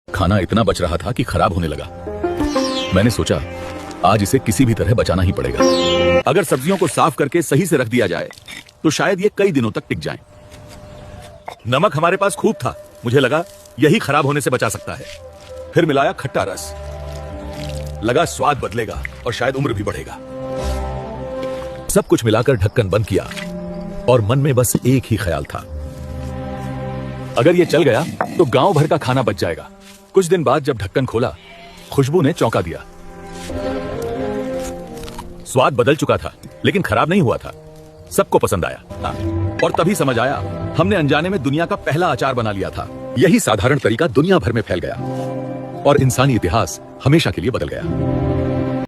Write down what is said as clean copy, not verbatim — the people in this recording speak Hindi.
खाना इतना बच रहा था कि खराब होने लगा। मैंने सोचा आज इसे किसी भी तरह बचाना ही पड़ेगा। अगर सब्जियों को साफ करके सही से रख दिया जाए तो शायद ये कई दिनों तक टिक जाएं। नमक हमारे पास खूब था, मुझे लगा यही खराब होने से बचा सकता है। फिर मिलाया खट्टा रस, लगा स्वाद बदलेगा और शायद उम्र भी बढ़ेगा। सब कुछ मिलाकर ढक्कन बंद किया और मन में बस एक ही ख्याल था, अगर ये चल गया तो गांव भर का खाना बच जाएगा। कुछ दिन बाद जब ढक्कन खोला, खुशबू ने चौंका दिया। स्वाद बदल चुका था लेकिन खराब नहीं हुआ था। सबको पसंद आया और तभी समझ आया हमने अनजाने में दुनिया का पहला अचार बना लिया था। यही साधारण तरीका दुनिया भर में फैल गया और इंसानी इतिहास हमेशा के लिए बदल गया।